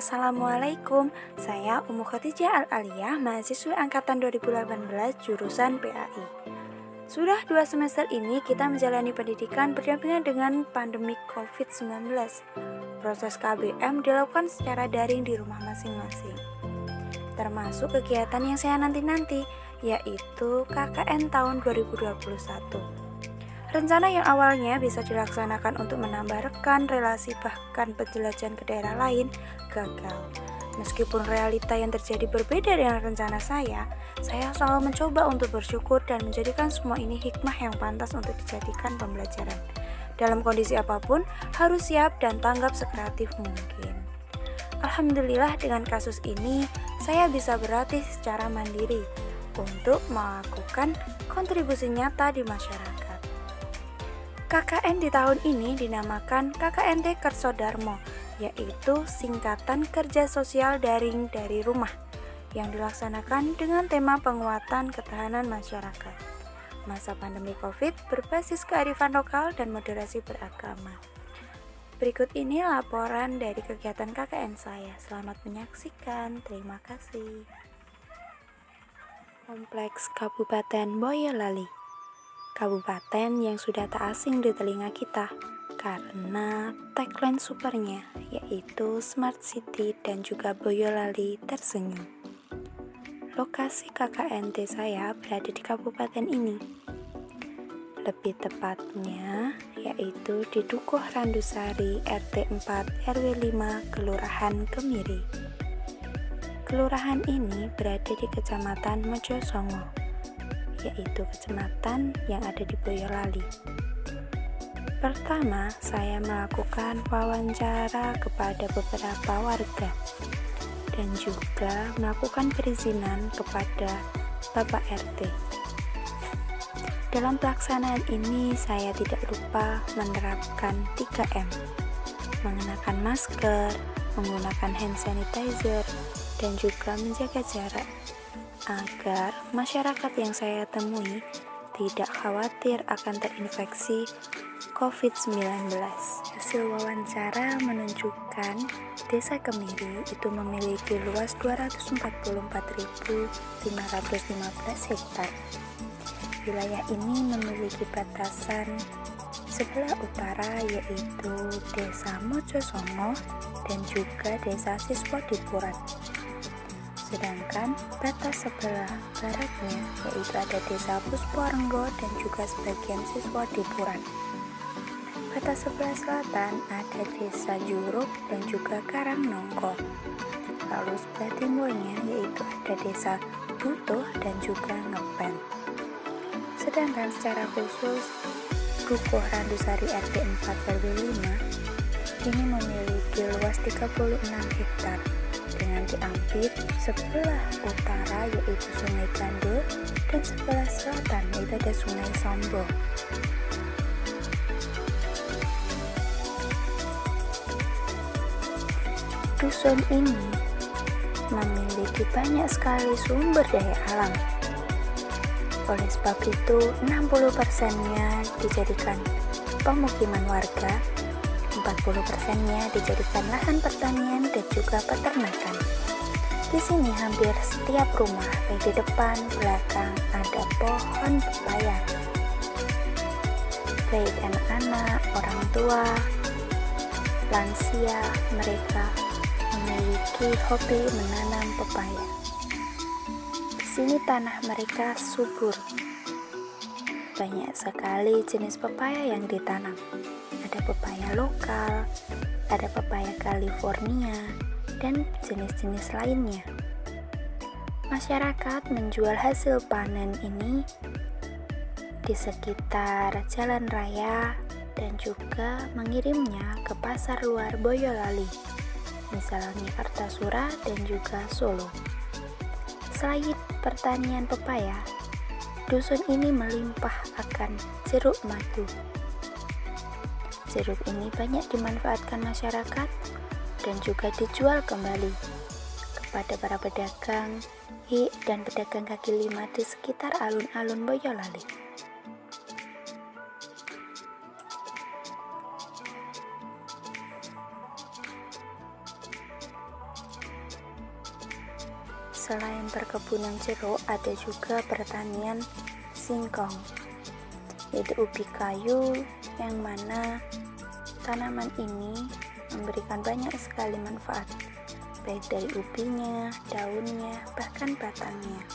Assalamualaikum, saya Ummu Khadijah Al-Aliyah, mahasiswa Angkatan 2018 jurusan PAI. Sudah 2 semester ini kita menjalani pendidikan berdampingan dengan pandemi COVID-19. Proses KBM dilakukan secara daring di rumah masing-masing. Termasuk kegiatan yang saya nanti-nanti, yaitu KKN tahun 2021. Rencana yang awalnya bisa dilaksanakan untuk menambah rekan, relasi, bahkan penjelajahan ke daerah lain, gagal. Meskipun realita yang terjadi berbeda dengan rencana saya selalu mencoba untuk bersyukur dan menjadikan semua ini hikmah yang pantas untuk dijadikan pembelajaran. Dalam kondisi apapun, harus siap dan tanggap sekreatif mungkin. Alhamdulillah dengan kasus ini, saya bisa berlatih secara mandiri untuk melakukan kontribusi nyata di masyarakat. KKN di tahun ini dinamakan KKND Kersodarmo, yaitu singkatan kerja sosial daring dari rumah yang dilaksanakan dengan tema penguatan ketahanan masyarakat. Masa pandemi COVID berbasis kearifan lokal dan moderasi beragama. Berikut ini laporan dari kegiatan KKN saya. Selamat menyaksikan. Terima kasih. Kompleks Kabupaten Boyolali. Kabupaten yang sudah tak asing di telinga kita karena tagline supernya yaitu Smart City dan juga Boyolali tersenyum. Lokasi KKNT saya berada di kabupaten ini. Lebih tepatnya yaitu di Dukuh Randusari RT 4 RW 5 Kelurahan Kemiri. Kelurahan ini berada di Kecamatan Mojosongo, yaitu kecamatan yang ada di Boyolali. Pertama, saya melakukan wawancara kepada beberapa warga dan juga melakukan perizinan kepada Bapak RT. Dalam pelaksanaan ini, saya tidak lupa menerapkan 3M, mengenakan masker, menggunakan hand sanitizer, dan juga menjaga jarak, agar masyarakat yang saya temui tidak khawatir akan terinfeksi COVID-19. Hasil wawancara menunjukkan Desa Kemiri itu memiliki luas 244.515 hektar. Wilayah ini memiliki batasan sebelah utara yaitu Desa Mojosongo dan juga Desa Siswadipuran. Sedangkan batas sebelah baratnya yaitu ada Desa Puspoarenggo dan juga sebagian Siswadipuran. Batas sebelah selatan ada Desa Juruk dan juga Karangnongko. Lalu sebelah timurnya yaitu ada Desa Butuh dan juga Ngepen. Sedangkan secara khusus Dukuh Randusari RT 4 RW 5 ini memiliki luas 36 hektar. Dengan diambil sebelah utara yaitu Sungai Gandul dan sebelah selatan yaitu ada Sungai Sombo. Dusun ini memiliki banyak sekali sumber daya alam. Oleh sebab itu 60%-nya dijadikan pemukiman warga, 40%-nya dijadikan lahan pertanian dan juga peternakan. Di sini hampir setiap rumah, baik di depan, belakang, ada pohon pepaya. Baik anak-anak, orang tua, lansia, mereka memiliki hobi menanam pepaya. Di sini tanah mereka subur. Banyak sekali jenis pepaya yang ditanam. Ada pepaya lokal, ada pepaya California, dan jenis-jenis lainnya. Masyarakat menjual hasil panen ini di sekitar jalan raya dan juga mengirimnya ke pasar luar Boyolali, misalnya Kartasura dan juga Solo. Selain pertanian pepaya, dusun ini melimpah akan jeruk madu. Jeruk ini banyak dimanfaatkan masyarakat dan juga dijual kembali kepada para pedagang dan pedagang kaki lima di sekitar alun-alun Boyolali. Selain perkebunan jeruk, ada juga pertanian singkong, yaitu ubi kayu, yang mana tanaman ini memberikan banyak sekali manfaat, baik dari ubinya, daunnya, bahkan batangnya.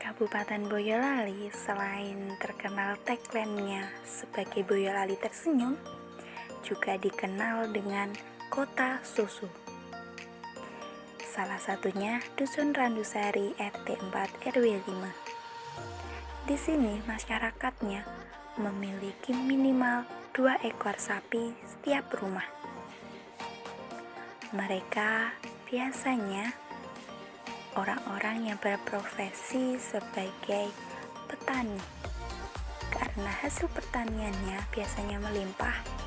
Kabupaten Boyolali selain terkenal tagline-nya sebagai Boyolali tersenyum, juga dikenal dengan kota susu. Salah satunya Dusun Randusari RT 4 RW 5. Di sini masyarakatnya memiliki minimal 2 ekor sapi setiap rumah. Mereka biasanya orang-orang yang berprofesi sebagai petani, karena hasil pertaniannya biasanya melimpah.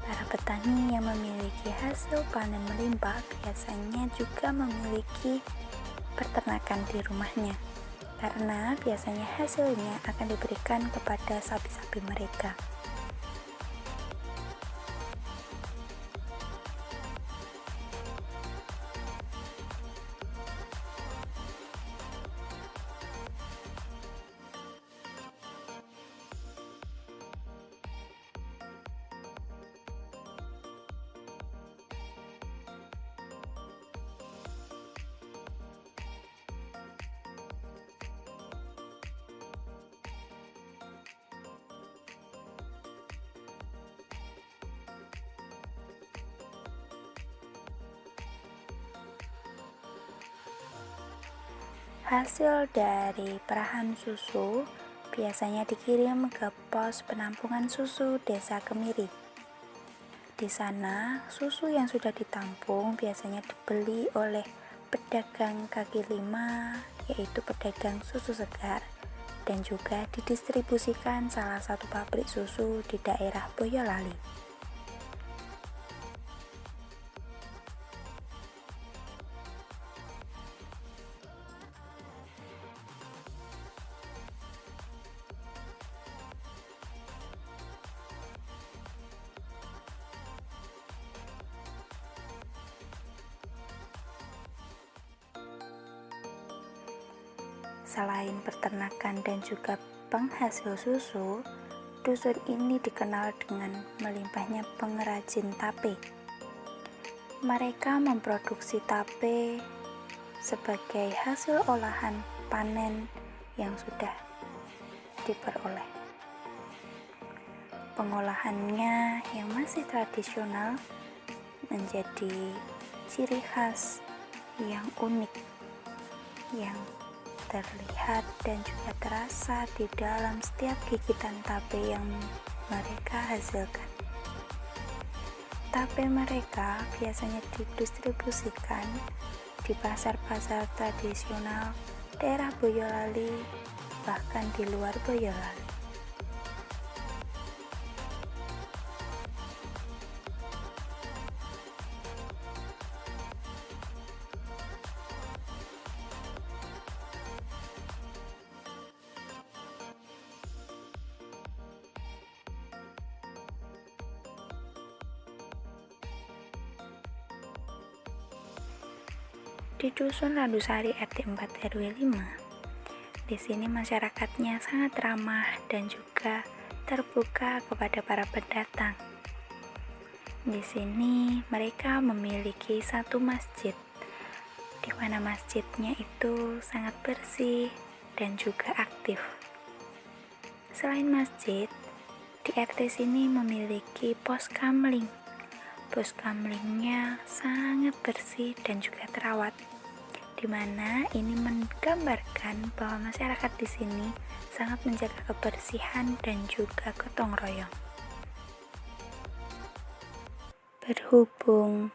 Para petani yang memiliki hasil panen melimpah biasanya juga memiliki peternakan di rumahnya, karena biasanya hasilnya akan diberikan kepada sapi-sapi mereka. Hasil dari perahan susu biasanya dikirim ke pos penampungan susu Desa Kemiri. Di sana, susu yang sudah ditampung biasanya dibeli oleh pedagang kaki lima, yaitu pedagang susu segar, dan juga didistribusikan salah satu pabrik susu di daerah Boyolali. Selain peternakan dan juga penghasil susu, dusun ini dikenal dengan melimpahnya pengrajin tape. Mereka memproduksi tape sebagai hasil olahan panen yang sudah diperoleh. Pengolahannya yang masih tradisional menjadi ciri khas yang unik, yang terlihat dan juga terasa di dalam setiap gigitan tape yang mereka hasilkan. Tape mereka biasanya didistribusikan di pasar-pasar tradisional daerah Boyolali, bahkan di luar Boyolali. Di Dusun Randusari RT 4 RW 5, di sini masyarakatnya sangat ramah dan juga terbuka kepada para pendatang. Di sini mereka memiliki satu masjid, di mana masjidnya itu sangat bersih dan juga aktif. Selain masjid, di RT sini memiliki pos kamling. Pos kamlingnya sangat bersih dan juga terawat, di mana ini menggambarkan bahwa masyarakat di sini sangat menjaga kebersihan dan juga gotong royong. Berhubung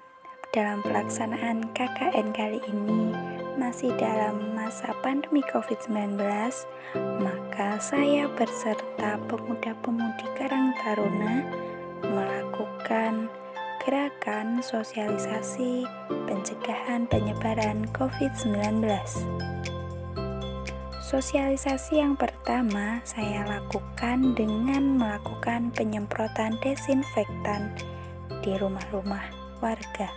dalam pelaksanaan KKN kali ini masih dalam masa pandemi COVID-19, maka saya beserta pemuda-pemudi Karang Taruna melakukan gerakan sosialisasi pencegahan penyebaran COVID-19. Sosialisasi yang pertama saya lakukan dengan melakukan penyemprotan desinfektan di rumah-rumah warga.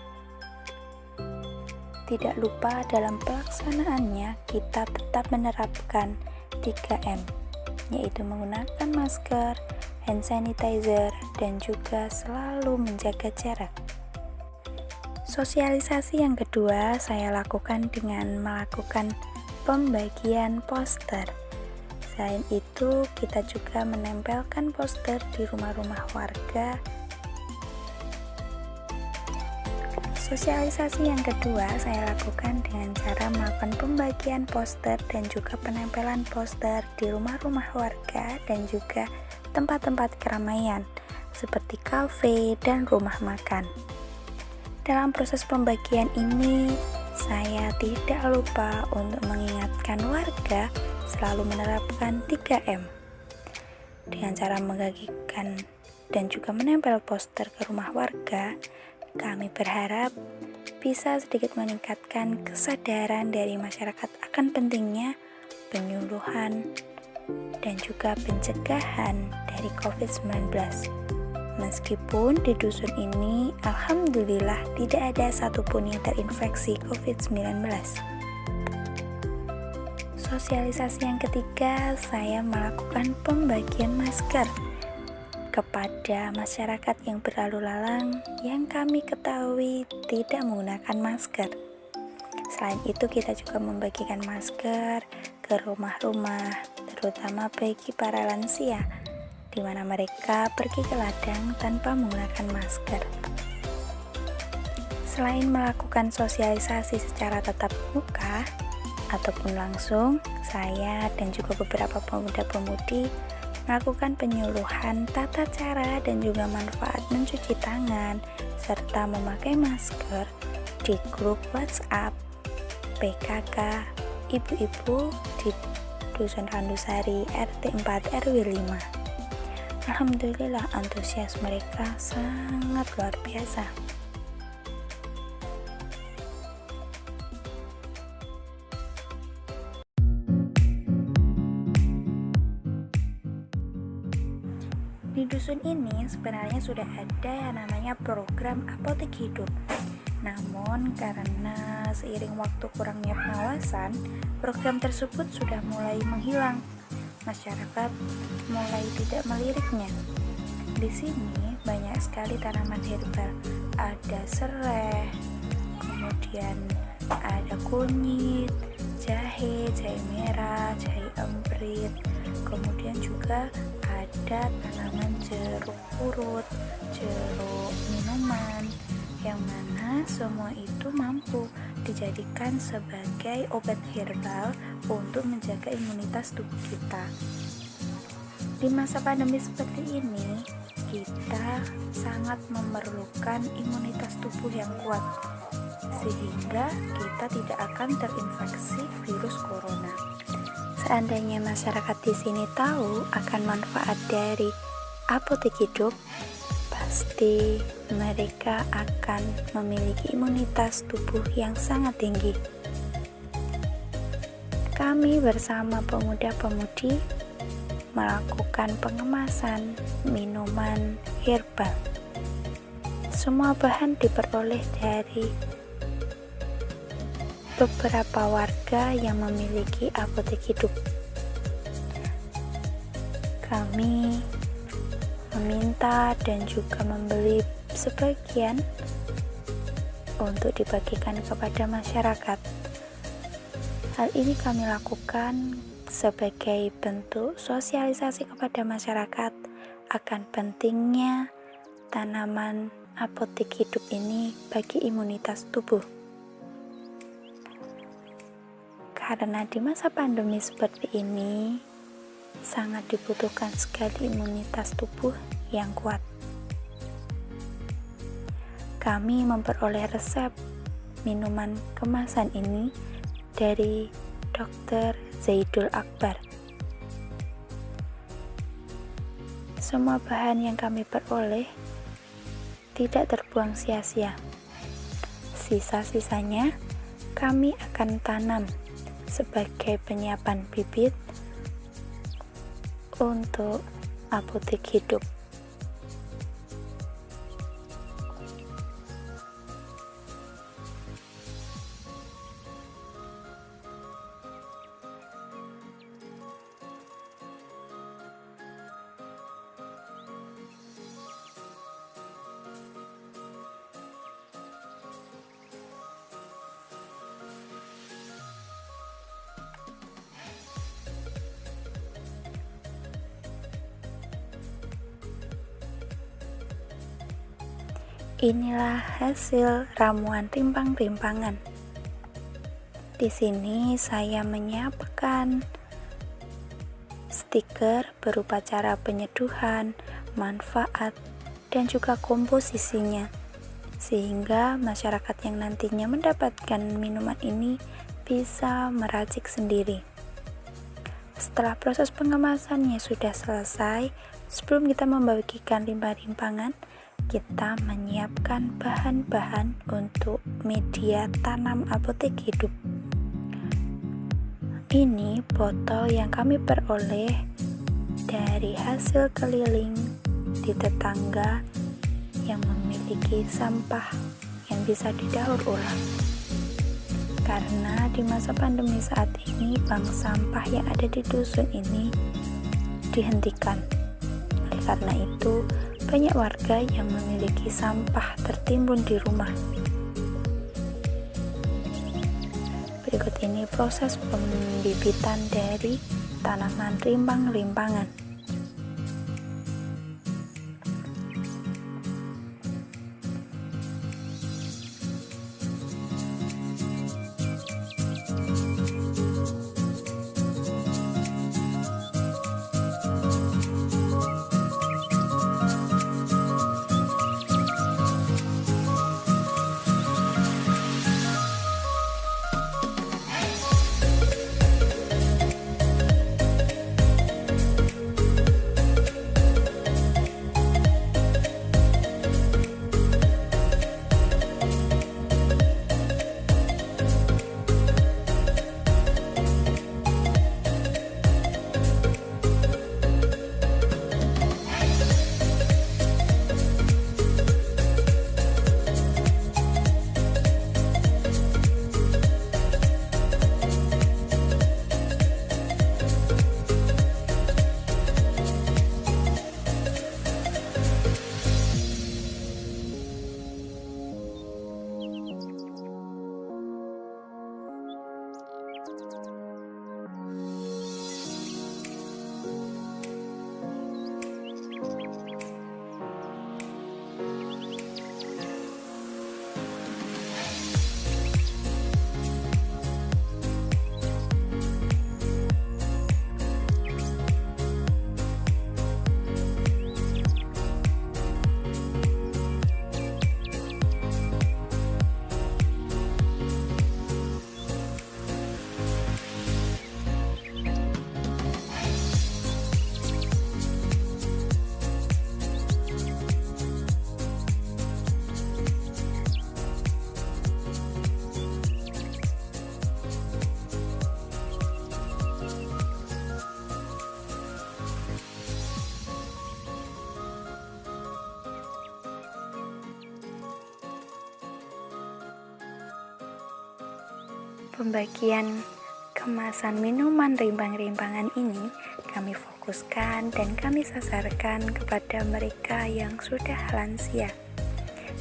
Tidak lupa dalam pelaksanaannya kita tetap menerapkan 3M, yaitu menggunakan masker, hand sanitizer, dan juga selalu menjaga jarak. Sosialisasi yang kedua saya lakukan dengan melakukan pembagian poster. Selain itu, kita juga menempelkan poster di rumah-rumah warga. Sosialisasi yang kedua saya lakukan dengan cara melakukan pembagian poster dan juga penempelan poster di rumah-rumah warga dan juga tempat-tempat keramaian seperti kafe dan rumah makan. Dalam proses pembagian ini, saya tidak lupa untuk mengingatkan warga selalu menerapkan 3M. Dengan cara membagikan dan juga menempel poster ke rumah warga, kami berharap bisa sedikit meningkatkan kesadaran dari masyarakat akan pentingnya penyuluhan dan juga pencegahan dari COVID-19. Meskipun di dusun ini, alhamdulillah tidak ada satupun yang terinfeksi COVID-19. Sosialisasi yang ketiga, saya melakukan pembagian masker kepada masyarakat yang berlalu lalang yang kami ketahui tidak menggunakan masker. Selain itu, kita juga membagikan masker ke rumah-rumah, terutama bagi para lansia, di mana mereka pergi ke ladang tanpa menggunakan masker. Selain melakukan sosialisasi secara tatap muka ataupun langsung, saya dan juga beberapa pemuda-pemudi melakukan penyuluhan tata cara dan juga manfaat mencuci tangan serta memakai masker di grup WhatsApp PKK ibu-ibu di Dusun Randusari RT 4 RW 5. Alhamdulillah, antusias mereka sangat luar biasa. Di dusun ini sebenarnya sudah ada yang namanya program apotek hidup. Namun karena seiring waktu kurangnya pengawasan, program tersebut sudah mulai menghilang. Masyarakat mulai tidak meliriknya. Di sini banyak sekali tanaman herbal. Ada serai, kemudian ada kunyit, jahe merah, jahe emprit, kemudian juga ada tanaman jeruk purut, jeruk minuman, yang mana semua itu mampu dijadikan sebagai obat herbal untuk menjaga imunitas tubuh kita. Di masa pandemi seperti ini, kita sangat memerlukan imunitas tubuh yang kuat, sehingga kita tidak akan terinfeksi virus corona. Seandainya masyarakat di sini tahu akan manfaat dari apotek hidup, pasti mereka akan memiliki imunitas tubuh yang sangat tinggi. Kami bersama pemuda-pemudi melakukan pengemasan minuman herbal. Semua bahan diperoleh dari beberapa warga yang memiliki apotek hidup. Kami meminta dan juga membeli sebagian untuk dibagikan kepada masyarakat. Hal ini kami lakukan sebagai bentuk sosialisasi kepada masyarakat akan pentingnya tanaman apotek hidup ini bagi imunitas tubuh. Karena di masa pandemi seperti ini sangat dibutuhkan sekali imunitas tubuh yang kuat. Kami memperoleh resep minuman kemasan ini dari Dr. Zaidul Akbar. Semua bahan yang kami peroleh tidak terbuang sia-sia. Sisa-sisanya kami akan tanam sebagai penyiapan bibit untuk apotek hidup. Inilah hasil ramuan rimpang-rimpangan. Di sini saya menyiapkan stiker berupa cara penyeduhan, manfaat, dan juga komposisinya, sehingga masyarakat yang nantinya mendapatkan minuman ini bisa meracik sendiri. Setelah proses pengemasannya sudah selesai, sebelum kita membagikan rimpang-rimpangan, kita menyiapkan bahan-bahan untuk media tanam apotek hidup. Ini botol yang kami peroleh dari hasil keliling di tetangga yang memiliki sampah yang bisa didaur ulang. Karena di masa pandemi saat ini, bank sampah yang ada di dusun ini dihentikan. Oleh karena itu, banyak warga yang memiliki sampah tertimbun di rumah. Berikut ini proses pembibitan dari tanaman rimpang-rimpangan. Pembagian kemasan minuman rimpang-rimpangan ini kami fokuskan dan kami sasarkan kepada mereka yang sudah lansia,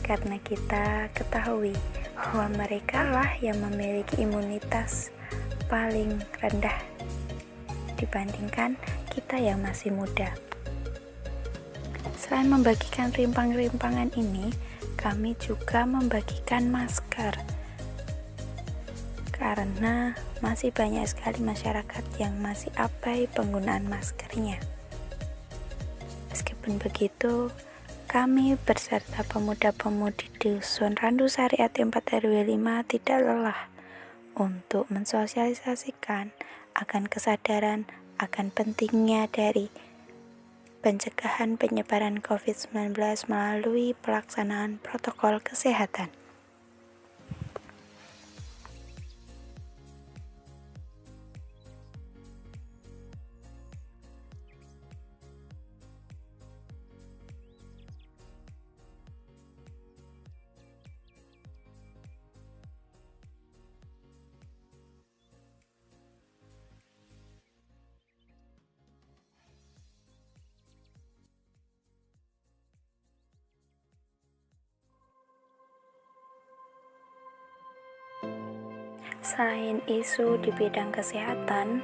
karena kita ketahui bahwa mereka lah yang memiliki imunitas paling rendah dibandingkan kita yang masih muda. Selain membagikan rimpang-rimpangan ini, kami juga membagikan masker, karena masih banyak sekali masyarakat yang masih abai penggunaan maskernya. Meskipun begitu, kami berserta pemuda-pemudi dusun Randusari AT 4 RW 5 tidak lelah untuk mensosialisasikan akan kesadaran akan pentingnya dari pencegahan penyebaran COVID-19 melalui pelaksanaan protokol kesehatan. Selain isu di bidang kesehatan,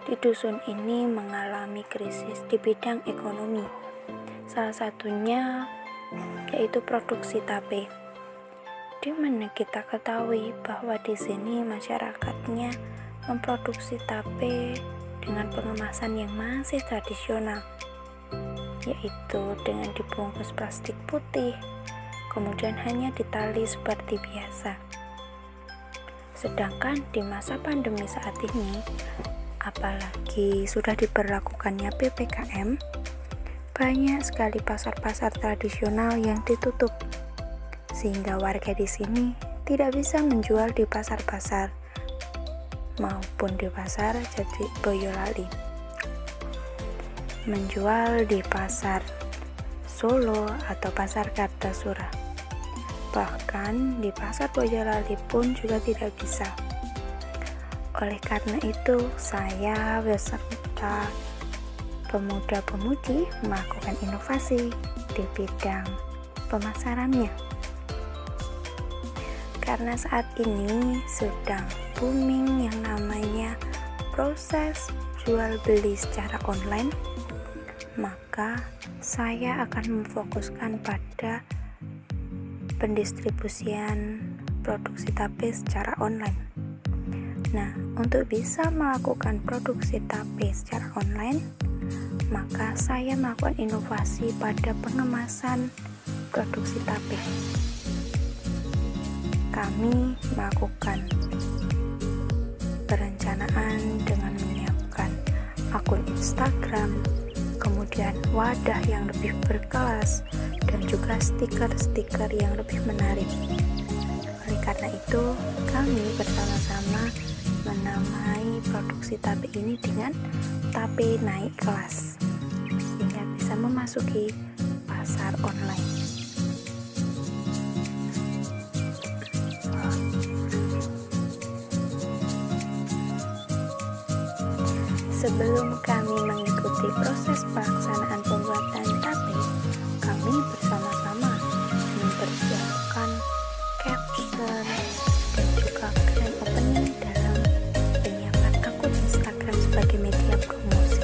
di dusun ini mengalami krisis di bidang ekonomi. Salah satunya yaitu produksi tape. Di mana kita ketahui bahwa di sini masyarakatnya memproduksi tape dengan pengemasan yang masih tradisional, yaitu dengan dibungkus plastik putih, kemudian hanya ditali seperti biasa. Sedangkan di masa pandemi saat ini, apalagi sudah diberlakukannya PPKM, banyak sekali pasar-pasar tradisional yang ditutup, sehingga warga di sini tidak bisa menjual di pasar-pasar maupun di pasar Jati Boyolali. Menjual di pasar Solo atau pasar Kartasura. Bahkan di pasar Boyolali pun juga tidak bisa. Oleh karena itu, saya beserta pemuda-pemudi melakukan inovasi di bidang pemasarannya. Karena saat ini sedang booming yang namanya proses jual beli secara online, maka saya akan memfokuskan pada pendistribusian produksi tape secara online. Nah, untuk bisa melakukan produksi tape secara online, maka saya melakukan inovasi pada pengemasan produksi tape. Kami melakukan perencanaan dengan menyiapkan akun Instagram, kemudian wadah yang lebih berkelas, dan juga stiker-stiker yang lebih menarik. Oleh karena itu, kami bersama-sama menamai produksi tape ini dengan tape naik kelas, sehingga bisa memasuki pasar online. Sebelum kami mengikuti proses pelaksanaan pembuatan tape, kami bersama-sama mempersiapkan caption dan juga grand opening dalam penyiapan akun Instagram sebagai media promosi.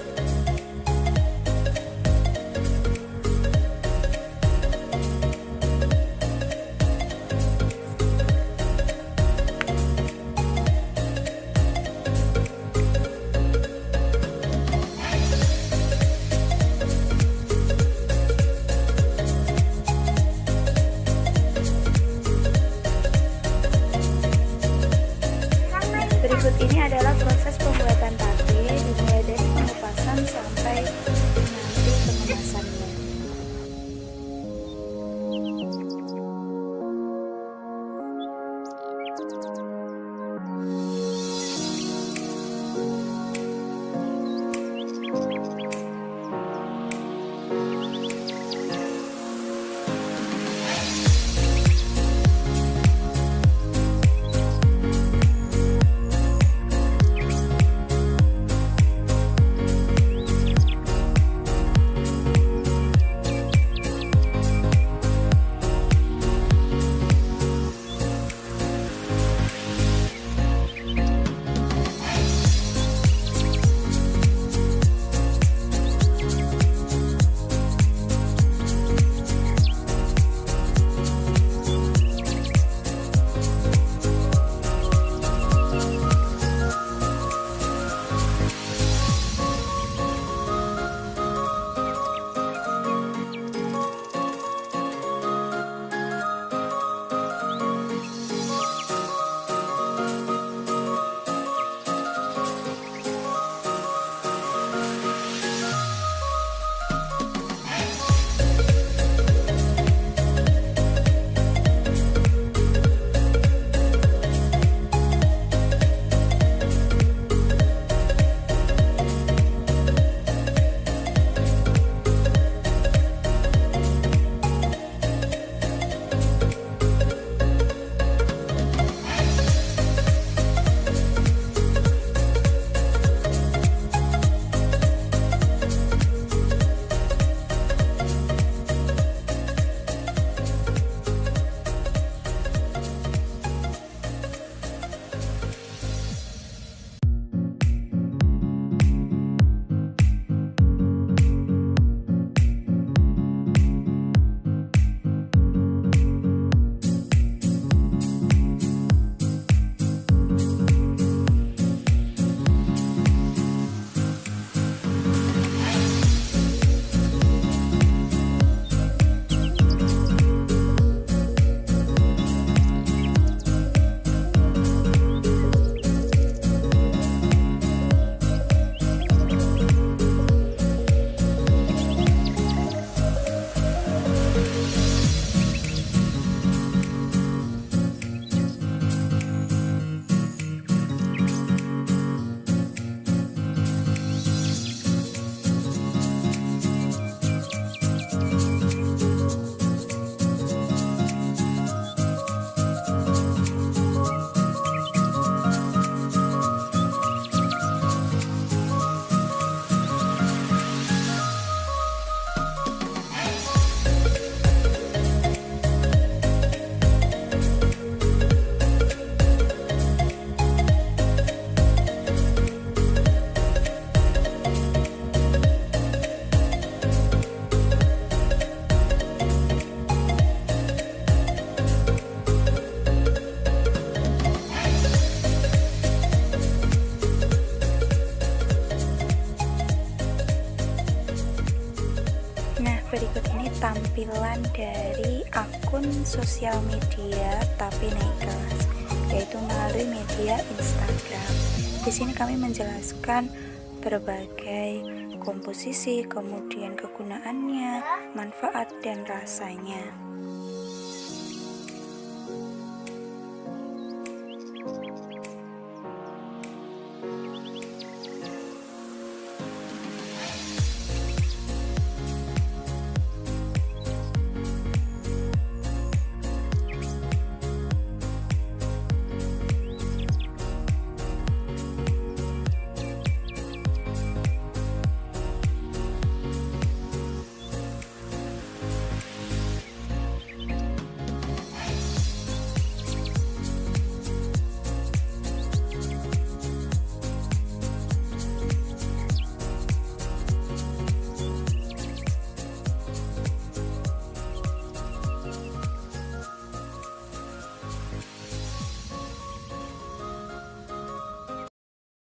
berikut ini tampilan dari akun sosial media tapi naik kelas, yaitu melalui media Instagram. Di sini kami menjelaskan berbagai komposisi, kemudian kegunaannya, manfaat dan rasanya.